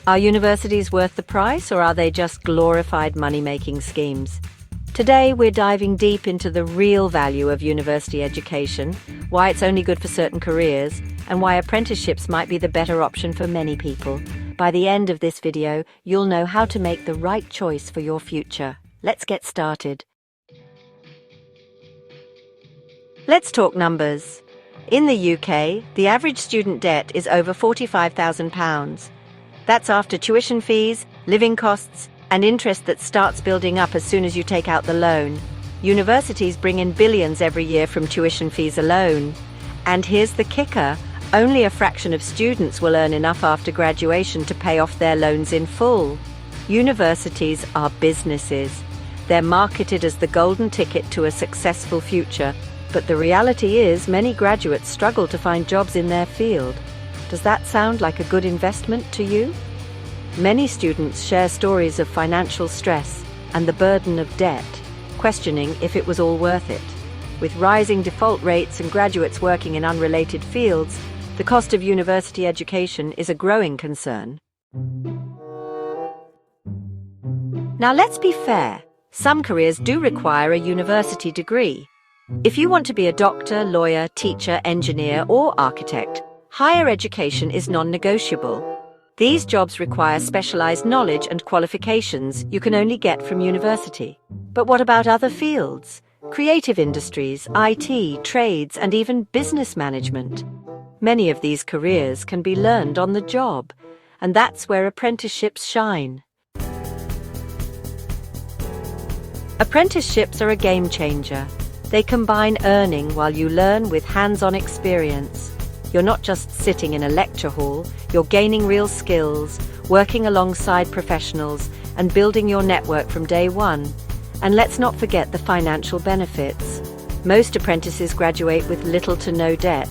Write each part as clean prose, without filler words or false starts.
Are universities worth the price, or are they just glorified money-making schemes? Today, we're diving deep into the real value of university education, why it's only good for certain careers, and why apprenticeships might be the better option for many people. By the end of this video, you'll know how to make the right choice for your future. Let's get started. Let's talk numbers. In the UK, the average student debt is over £45,000. That's after tuition fees, living costs, and interest that starts building up as soon as you take out the loan. Universities bring in billions every year from tuition fees alone. And here's the kicker: only a fraction of students will earn enough after graduation to pay off their loans in full. Universities are businesses. They're marketed as the golden ticket to a successful future. But the reality is, many graduates struggle to find jobs in their field. Does that sound like a good investment to you? Many students share stories of financial stress and the burden of debt, questioning if it was all worth it. With rising default rates and graduates working in unrelated fields, the cost of university education is a growing concern. Now, let's be fair. Some careers do require a university degree. If you want to be a doctor, lawyer, teacher, engineer, or architect, higher education is non-negotiable. These jobs require specialized knowledge and qualifications you can only get from university. But what about other fields? Creative industries, IT, trades, and even business management. Many of these careers can be learned on the job, and that's where apprenticeships shine. Apprenticeships are a game changer. They combine earning while you learn with hands-on experience. You're not just sitting in a lecture hall, you're gaining real skills, working alongside professionals, and building your network from day one. And let's not forget the financial benefits. Most apprentices graduate with little to no debt.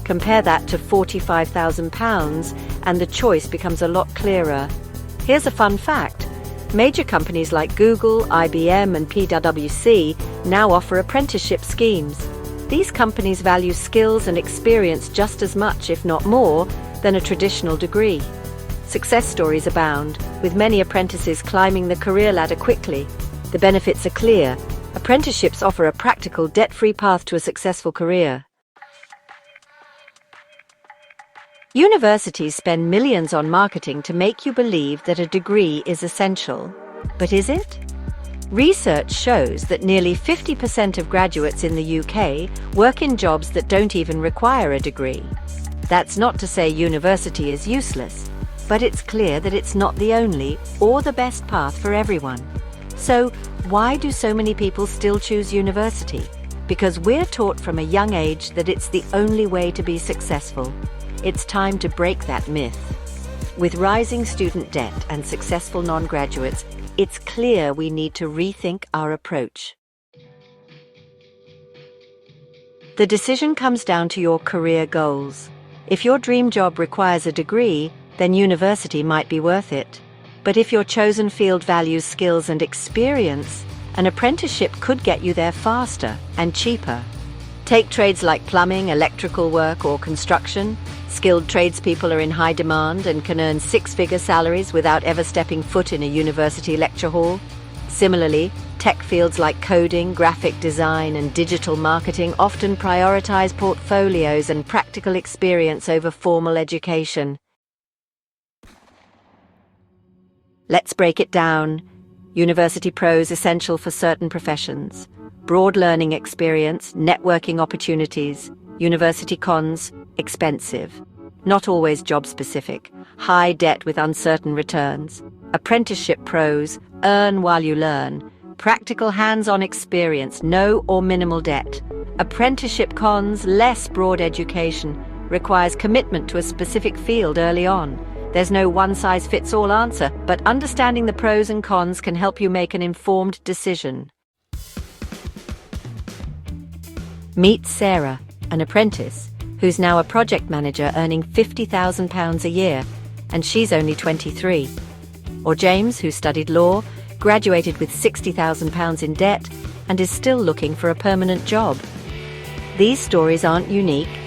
Compare that to £45,000, and the choice becomes a lot clearer. Here's a fun fact. Major companies like Google, IBM, and PwC now offer apprenticeship schemes. These companies value skills and experience just as much, if not more, than a traditional degree. Success stories abound, with many apprentices climbing the career ladder quickly. The benefits are clear. Apprenticeships offer a practical, debt-free path to a successful career. Universities spend millions on marketing to make you believe that a degree is essential. But is it? Research shows that nearly 50% of graduates in the UK work in jobs that don't even require a degree. That's not to say university is useless, but it's clear that it's not the only or the best path for everyone. So, why do so many people still choose university? Because we're taught from a young age that it's the only way to be successful. It's time to break that myth. With rising student debt and successful non-graduates, it's clear we need to rethink our approach. The decision comes down to your career goals. If your dream job requires a degree, then university might be worth it. But if your chosen field values skills and experience, an apprenticeship could get you there faster and cheaper. Take trades like plumbing, electrical work, or construction. Skilled tradespeople are in high demand and can earn six-figure salaries without ever stepping foot in a university lecture hall. Similarly, tech fields like coding, graphic design, and digital marketing often prioritize portfolios and practical experience over formal education. Let's break it down. University pros essential for certain professions. Broad learning experience, networking opportunities. University cons, expensive. Not always job-specific. High debt with uncertain returns. Apprenticeship pros, earn while you learn. Practical hands-on experience, no or minimal debt. Apprenticeship cons, less broad education. Requires commitment to a specific field early on. There's no one-size-fits-all answer, but understanding the pros and cons can help you make an informed decision. Meet Sarah, an apprentice, who's now a project manager earning £50,000 a year, and she's only 23. Or James, who studied law, graduated with £60,000 in debt, and is still looking for a permanent job. These stories aren't unique.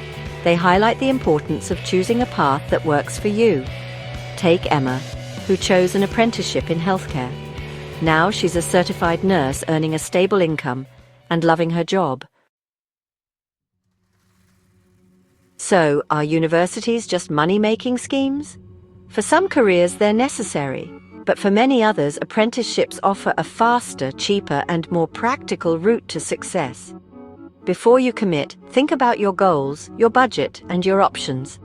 They highlight the importance of choosing a path that works for you. Take Emma. who chose an apprenticeship in healthcare. Now she's a certified nurse earning a stable income and loving her job. So, are universities just money-making schemes? For some careers, they're necessary. But for many others, apprenticeships offer a faster, cheaper, and more practical route to success. Before you commit, think about your goals, your budget, and your options.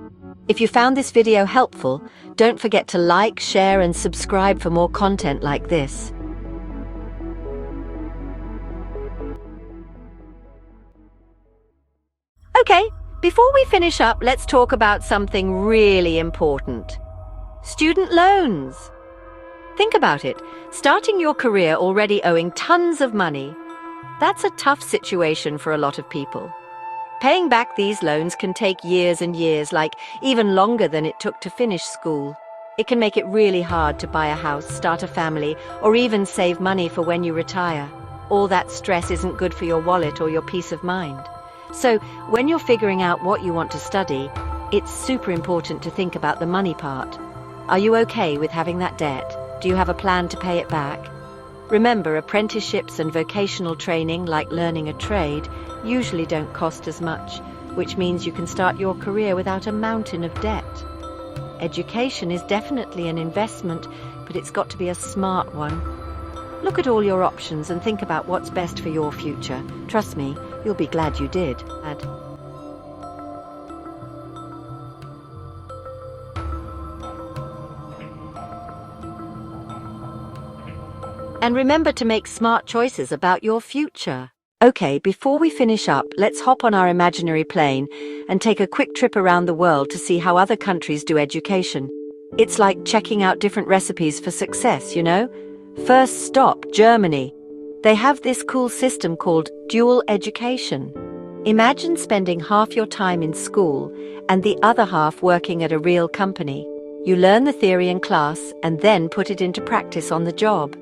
If you found this video helpful, don't forget to like, share, and subscribe for more content like this. Okay, before we finish up, let's talk about something really important. Student loans. Think about it. Starting your career already owing tons of money. That's a tough situation for a lot of people. Paying back these loans can take years and years, like even longer than it took to finish school. It can make it really hard to buy a house, start a family, or even save money for when you retire. All that stress isn't good for your wallet or your peace of mind. So, when you're figuring out what you want to study, it's super important to think about the money part. Are you okay with having that debt? Do you have a plan to pay it back? Remember, apprenticeships and vocational training, like learning a trade, usually don't cost as much, which means you can start your career without a mountain of debt. Education is definitely an investment, but it's got to be a smart one. Look at all your options and think about what's best for your future. Trust me, you'll be glad you did. And remember to make smart choices about your future. Okay, before we finish up, let's hop on our imaginary plane and take a quick trip around the world to see how other countries do education. It's like checking out different recipes for success, you know? First stop, Germany. They have this cool system called dual education. Imagine spending half your time in school and the other half working at a real company. You learn the theory in class and then put it into practice on the job.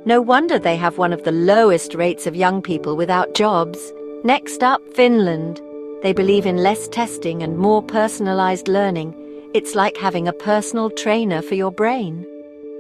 No wonder they have one of the lowest rates of young people without jobs. Next up, Finland. They believe in less testing and more personalized learning. It's like having a personal trainer for your brain.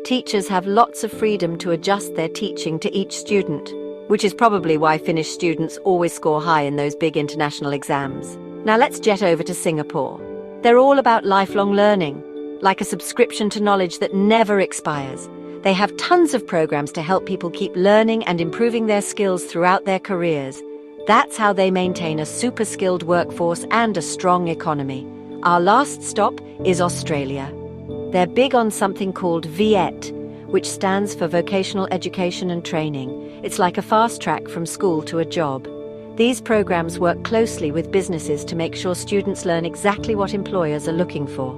Teachers have lots of freedom to adjust their teaching to each student, which is probably why Finnish students always score high in those big international exams. Now let's jet over to Singapore. They're all about lifelong learning, like a subscription to knowledge that never expires. They have tons of programs to help people keep learning and improving their skills throughout their careers. That's how they maintain a super skilled workforce and a strong economy. Our last stop is Australia. They're big on something called VET, which stands for Vocational Education and Training. It's like a fast track from school to a job. These programs work closely with businesses to make sure students learn exactly what employers are looking for.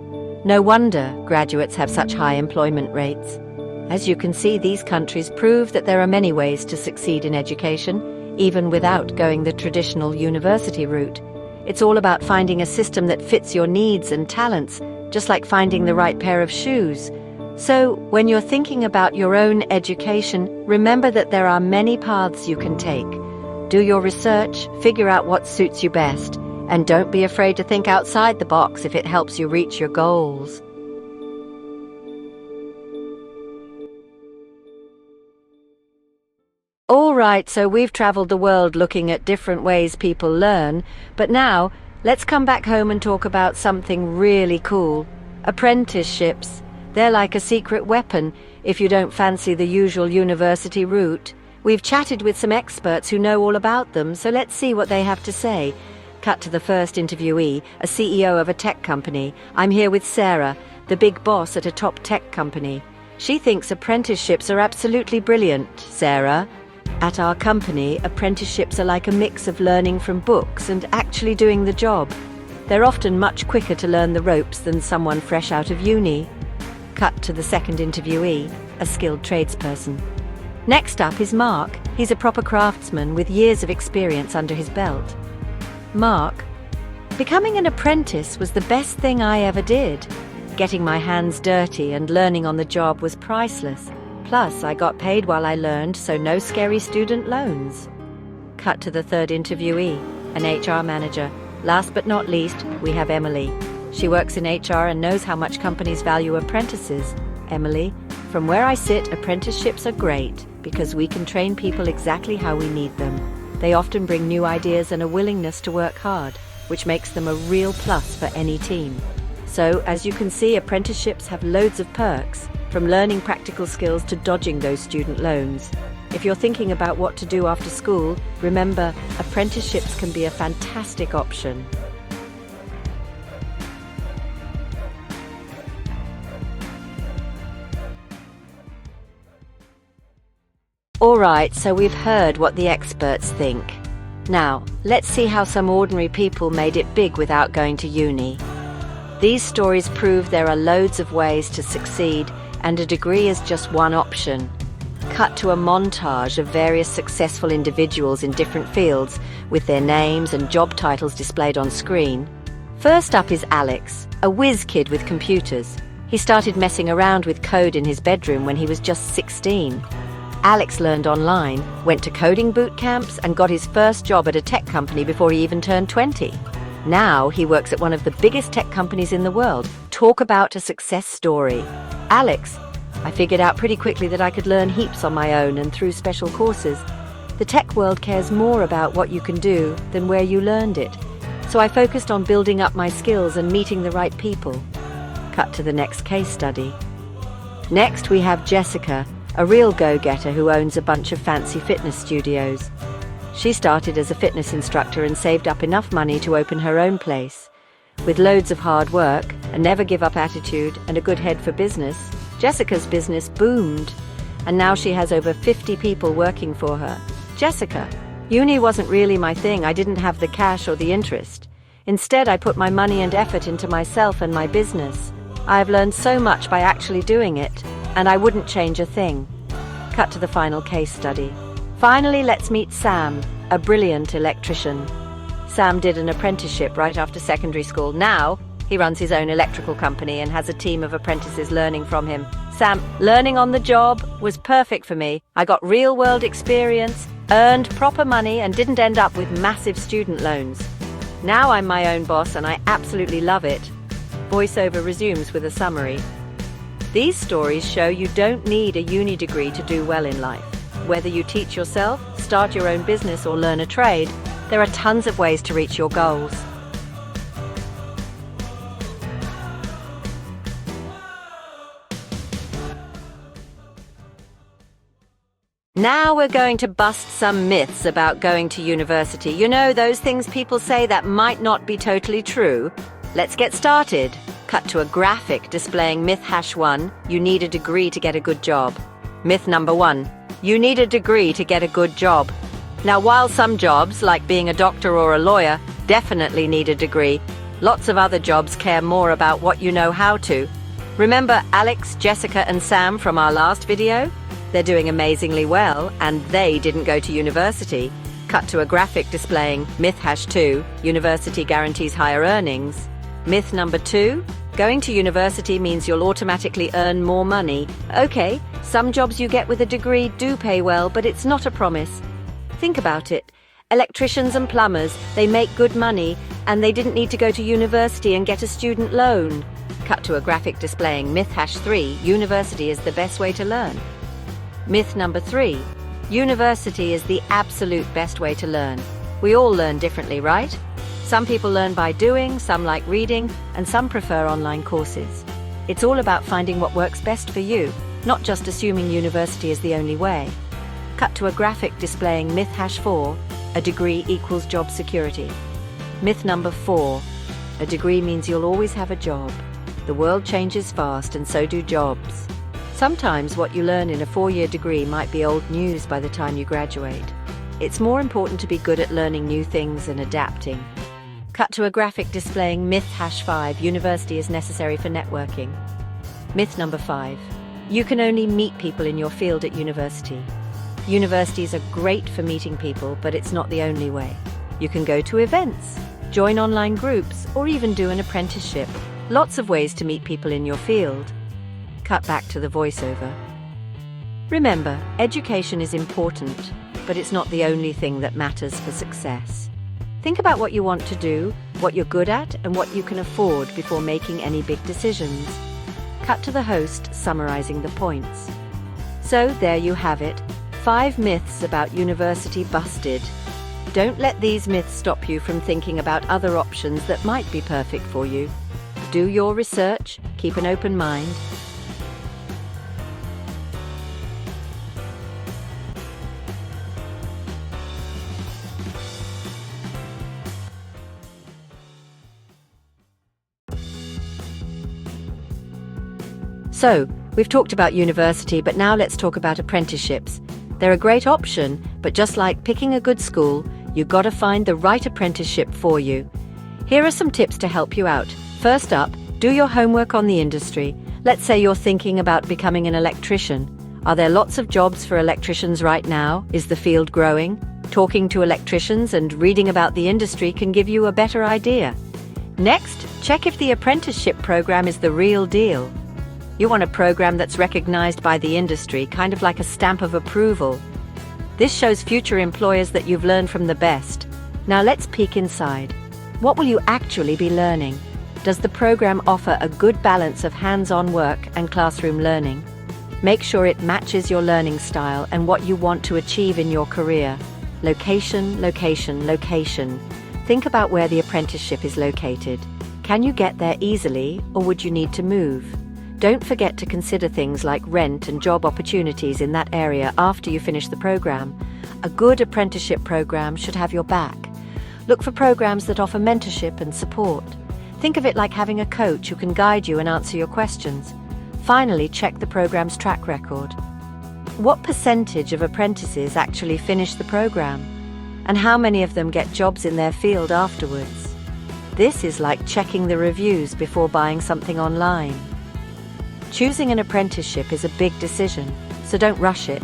No wonder graduates have such high employment rates. As you can see, these countries prove that there are many ways to succeed in education, even without going the traditional university route. It's all about finding a system that fits your needs and talents, just like finding the right pair of shoes. So, when you're thinking about your own education, remember that there are many paths you can take. Do your research, figure out what suits you best, and don't be afraid to think outside the box if it helps you reach your goals. All right, so we've traveled the world looking at different ways people learn, but now let's come back home and talk about something really cool. Apprenticeships. They're like a secret weapon if you don't fancy the usual university route. We've chatted with some experts who know all about them, so let's see what they have to say. Cut to the first interviewee, a CEO of a tech company. I'm here with Sarah, the big boss at a top tech company. She thinks apprenticeships are absolutely brilliant. Sarah? At our company, apprenticeships are like a mix of learning from books and actually doing the job. They're often much quicker to learn the ropes than someone fresh out of uni. Cut to the second interviewee, a skilled tradesperson. Next up is Mark. He's a proper craftsman with years of experience under his belt. Mark: becoming an apprentice was the best thing I ever did. Getting my hands dirty and learning on the job was priceless. Plus, I got paid while I learned, so no scary student loans. Cut to the third interviewee, an HR manager. Last but not least, we have Emily. She works in HR and knows how much companies value apprentices. Emily: From where I sit, apprenticeships are great because we can train people exactly how we need them. They often bring new ideas and a willingness to work hard, which makes them a real plus for any team. So, as you can see, apprenticeships have loads of perks, from learning practical skills to dodging those student loans. If you're thinking about what to do after school, remember, apprenticeships can be a fantastic option. Alright, so we've heard what the experts think. Now, let's see how some ordinary people made it big without going to uni. These stories prove there are loads of ways to succeed, and a degree is just one option. Cut to a montage of various successful individuals in different fields, with their names and job titles displayed on screen. First up is Alex, a whiz kid with computers. He started messing around with code in his bedroom when he was just 16. Alex learned online, went to coding boot camps, and got his first job at a tech company before he even turned 20. Now he works at one of the biggest tech companies in the world. Talk about a success story. Alex, I figured out pretty quickly that I could learn heaps on my own and through special courses. The tech world cares more about what you can do than where you learned it. So I focused on building up my skills and meeting the right people. Cut to the next case study. Next we have Jessica, a real go-getter who owns a bunch of fancy fitness studios. She started as a fitness instructor and saved up enough money to open her own place. With loads of hard work, a never-give-up attitude, and a good head for business, Jessica's business boomed. And now she has over 50 people working for her. Jessica, uni wasn't really my thing. I didn't have the cash or the interest. Instead, I put my money and effort into myself and my business. I have learned so much by actually doing it, and I wouldn't change a thing. Cut to the final case study. Finally, let's meet Sam, a brilliant electrician. Sam did an apprenticeship right after secondary school. Now, he runs his own electrical company and has a team of apprentices learning from him. Sam, learning on the job was perfect for me. I got real-world experience, earned proper money, and didn't end up with massive student loans. Now I'm my own boss and I absolutely love it. Voiceover resumes with a summary. These stories show you don't need a uni degree to do well in life. Whether you teach yourself, start your own business, or learn a trade, there are tons of ways to reach your goals. Now we're going to bust some myths about going to university. You know, those things people say that might not be totally true. Let's get started. Cut to a graphic displaying myth #1, you need a degree to get a good job. Myth number 1, you need a degree to get a good job. Now, while some jobs, like being a doctor or a lawyer, definitely need a degree, lots of other jobs care more about what you know how to. Remember Alex, Jessica, and Sam from our last video? They're doing amazingly well, and they didn't go to university. Cut to a graphic displaying myth #2, university guarantees higher earnings. Myth number 2, going to university means you'll automatically earn more money. Okay, some jobs you get with a degree do pay well, but it's not a promise. Think about it. Electricians and plumbers, they make good money, and they didn't need to go to university and get a student loan. Cut to a graphic displaying myth #3, university is the best way to learn. Myth number 3, university is the absolute best way to learn. We all learn differently, right? Some people learn by doing, some like reading, and some prefer online courses. It's all about finding what works best for you, not just assuming university is the only way. Cut to a graphic displaying myth #4, a degree equals job security. Myth number 4, a degree means you'll always have a job. The world changes fast, and so do jobs. Sometimes what you learn in a 4-year degree might be old news by the time you graduate. It's more important to be good at learning new things and adapting. Cut to a graphic displaying myth #5, university is necessary for networking. Myth number 5, you can only meet people in your field at university. Universities are great for meeting people, but it's not the only way. You can go to events, join online groups, or even do an apprenticeship. Lots of ways to meet people in your field. Cut back to the voiceover. Remember, education is important, but it's not the only thing that matters for success. Think about what you want to do, what you're good at, and what you can afford before making any big decisions. cut to the host summarizing the points. So there you have it, 5 myths about university busted. Don't let these myths stop you from thinking about other options that might be perfect for you. Do your research, keep an open mind. So, we've talked about university, but now let's talk about apprenticeships. They're a great option, but just like picking a good school, you've got to find the right apprenticeship for you. Here are some tips to help you out. First up, do your homework on the industry. Let's say you're thinking about becoming an electrician. Are there lots of jobs for electricians right now? Is the field growing? Talking to electricians and reading about the industry can give you a better idea. Next, check if the apprenticeship program is the real deal. You want a program that's recognized by the industry, kind of like a stamp of approval. This shows future employers that you've learned from the best. Now let's peek inside. What will you actually be learning? Does the program offer a good balance of hands-on work and classroom learning? Make sure it matches your learning style and what you want to achieve in your career. Location, location, location. Think about where the apprenticeship is located. Can you get there easily, or would you need to move? Don't forget to consider things like rent and job opportunities in that area after you finish the program. A good apprenticeship program should have your back. Look for programs that offer mentorship and support. Think of it like having a coach who can guide you and answer your questions. Finally, check the program's track record. What percentage of apprentices actually finish the program? And how many of them get jobs in their field afterwards? This is like checking the reviews before buying something online. Choosing an apprenticeship is a big decision, so don't rush it.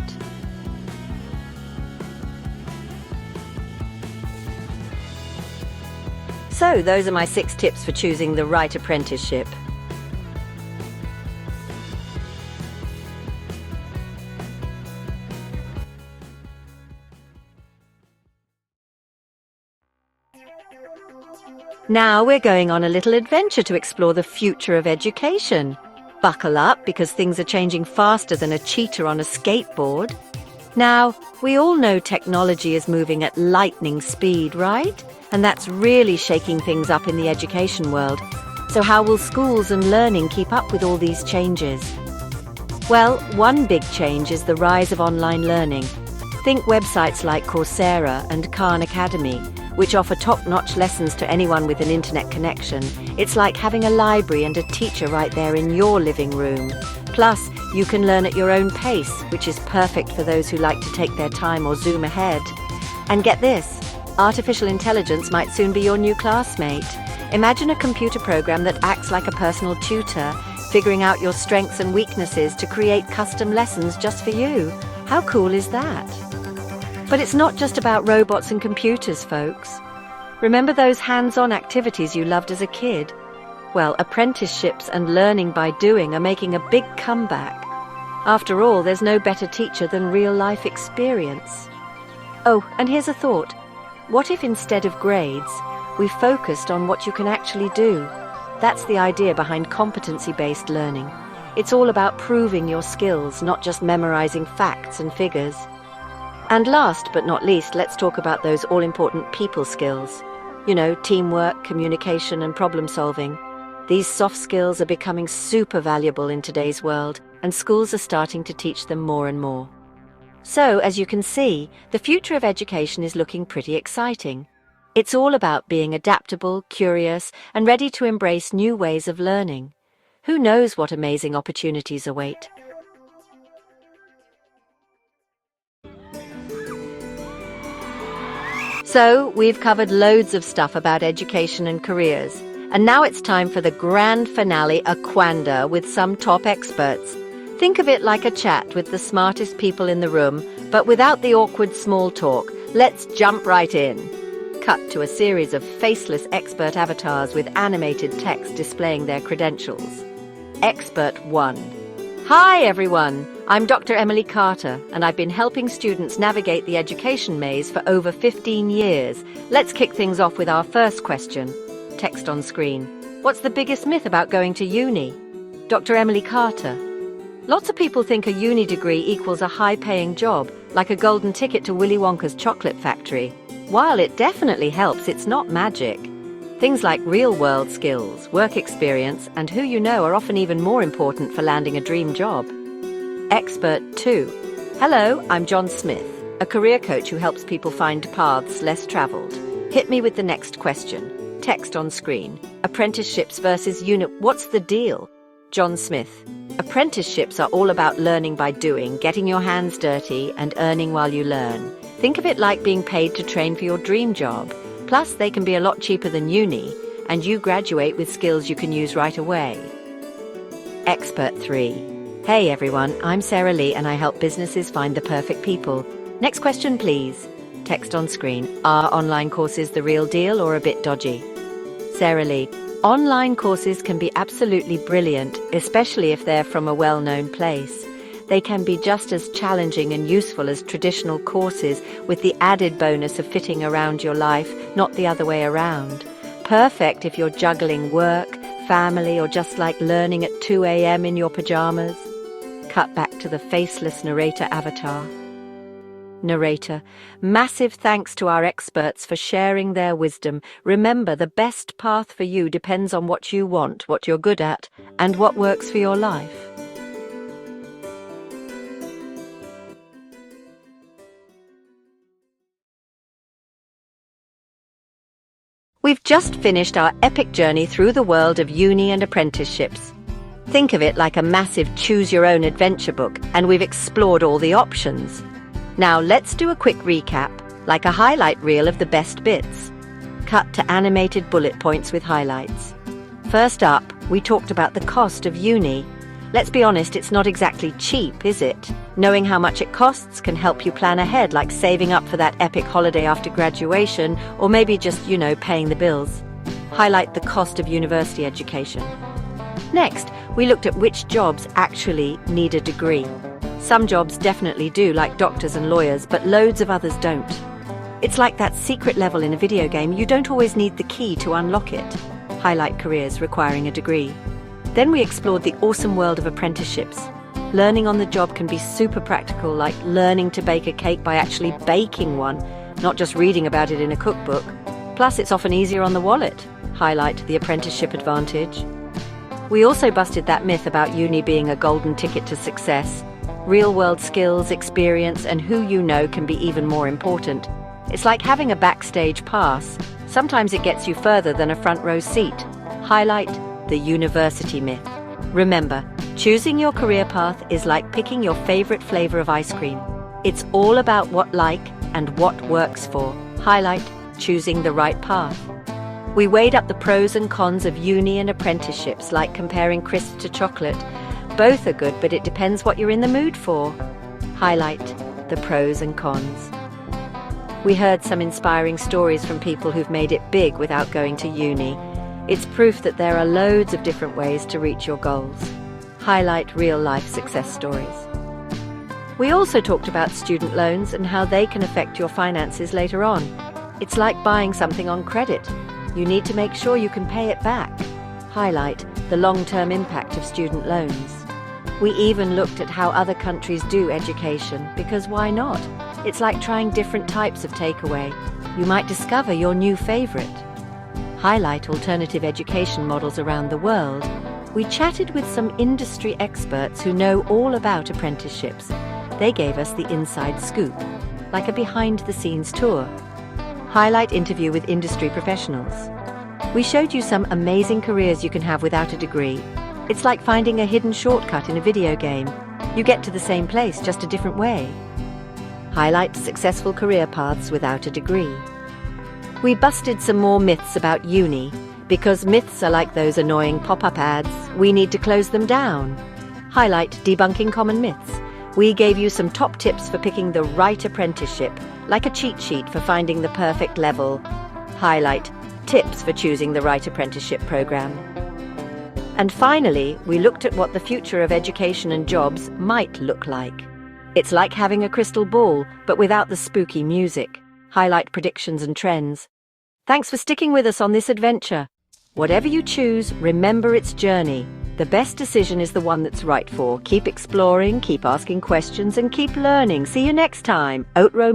So, those are my 6 tips for choosing the right apprenticeship. Now we're going on a little adventure to explore the future of education. Buckle up, because things are changing faster than a cheetah on a skateboard. Now, we all know technology is moving at lightning speed, right? And that's really shaking things up in the education world. So how will schools and learning keep up with all these changes? Well, one big change is the rise of online learning. Think websites like Coursera and Khan Academy, which offer top-notch lessons to anyone with an internet connection. It's like having a library and a teacher right there in your living room. Plus, you can learn at your own pace, which is perfect for those who like to take their time or zoom ahead. And get this, artificial intelligence might soon be your new classmate. Imagine a computer program that acts like a personal tutor, figuring out your strengths and weaknesses to create custom lessons just for you. How cool is that? But it's not just about robots and computers, folks. Remember those hands-on activities you loved as a kid? Well, apprenticeships and learning by doing are making a big comeback. After all, there's no better teacher than real-life experience. Oh, and here's a thought. What if instead of grades, we focused on what you can actually do? That's the idea behind competency-based learning. It's all about proving your skills, not just memorizing facts and figures. And last but not least, let's talk about those all-important people skills. You know, teamwork, communication, and problem solving. These soft skills are becoming super valuable in today's world, and schools are starting to teach them more and more. So, as you can see, the future of education is looking pretty exciting. It's all about being adaptable, curious, and ready to embrace new ways of learning. Who knows what amazing opportunities await? So, we've covered loads of stuff about education and careers. And now it's time for the grand finale, a quander with some top experts. Think of it like a chat with the smartest people in the room, but without the awkward small talk. Let's jump right in. Cut to a series of faceless expert avatars with animated text displaying their credentials. Expert 1. Hi everyone, I'm Dr. Emily Carter, and I've been helping students navigate the education maze for over 15 years. Let's kick things off with our first question. Text on screen. What's the biggest myth about going to uni? Dr. Emily Carter. Lots of people think a uni degree equals a high-paying job, like a golden ticket to Willy Wonka's chocolate factory. While it definitely helps, it's not magic. Things like real-world skills, work experience, and who you know are often even more important for landing a dream job. Expert 2. Hello, I'm John Smith, a career coach who helps people find paths less traveled. Hit me with the next question. Text on screen. Apprenticeships versus uni. What's the deal? John Smith. Apprenticeships are all about learning by doing, getting your hands dirty, and earning while you learn. Think of it like being paid to train for your dream job. Plus, they can be a lot cheaper than uni, and you graduate with skills you can use right away. Expert 3. Hey everyone, I'm Sarah Lee and I help businesses find the perfect people. Next question, please. Text on screen. Are online courses the real deal or a bit dodgy? Sarah Lee. Online courses can be absolutely brilliant, especially if they're from a well-known place. They can be just as challenging and useful as traditional courses, with the added bonus of fitting around your life, not the other way around. Perfect if you're juggling work, family, or just like learning at 2 a.m. in your pajamas. Cut back to the faceless narrator avatar. Narrator. Massive thanks to our experts for sharing their wisdom. Remember, the best path for you depends on what you want, what you're good at, and what works for your life. We've just finished our epic journey through the world of uni and apprenticeships. Think of it like a massive choose-your-own-adventure book, and we've explored all the options. Now let's do a quick recap, like a highlight reel of the best bits. Cut to animated bullet points with highlights. First up, we talked about the cost of uni. Let's be honest, it's not exactly cheap, is it? Knowing how much it costs can help you plan ahead, like saving up for that epic holiday after graduation, or maybe just, paying the bills. Highlight the cost of university education. Next, we looked at which jobs actually need a degree. Some jobs definitely do, like doctors and lawyers, but loads of others don't. It's like that secret level in a video game. You don't always need the key to unlock it. Highlight careers requiring a degree. Then we explored the awesome world of apprenticeships. Learning on the job can be super practical, like learning to bake a cake by actually baking one, not just reading about it in a cookbook. Plus, it's often easier on the wallet. Highlight the apprenticeship advantage. We also busted that myth about uni being a golden ticket to success. Real-world skills, experience, and who you know can be even more important. It's like having a backstage pass. Sometimes it gets you further than a front-row seat. Highlight the university myth. Remember, choosing your career path is like picking your favorite flavor of ice cream. It's all about what like and what works for. Highlight choosing the right path. We weighed up the pros and cons of uni and apprenticeships, like comparing crisp to chocolate. Both are good, but it depends what you're in the mood for. Highlight the pros and cons. We heard some inspiring stories from people who've made it big without going to uni. It's proof that there are loads of different ways to reach your goals. Highlight real-life success stories. We also talked about student loans and how they can affect your finances later on. It's like buying something on credit. You need to make sure you can pay it back. Highlight the long-term impact of student loans. We even looked at how other countries do education, because why not? It's like trying different types of takeaway. You might discover your new favorite. Highlight alternative education models around the world. We chatted with some industry experts who know all about apprenticeships. They gave us the inside scoop, like a behind-the-scenes tour. Highlight interview with industry professionals. We showed you some amazing careers you can have without a degree. It's like finding a hidden shortcut in a video game. You get to the same place, just a different way. Highlight successful career paths without a degree. We busted some more myths about uni. Because myths are like those annoying pop-up ads, we need to close them down. Highlight debunking common myths. We gave you some top tips for picking the right apprenticeship, like a cheat sheet for finding the perfect level. Highlight tips for choosing the right apprenticeship program. And finally, we looked at what the future of education and jobs might look like. It's like having a crystal ball, but without the spooky music. Highlight predictions and trends. Thanks for sticking with us on this adventure. Whatever you choose, remember its journey. The best decision is the one that's right for. Keep exploring, keep asking questions, and keep learning. See you next time. Outro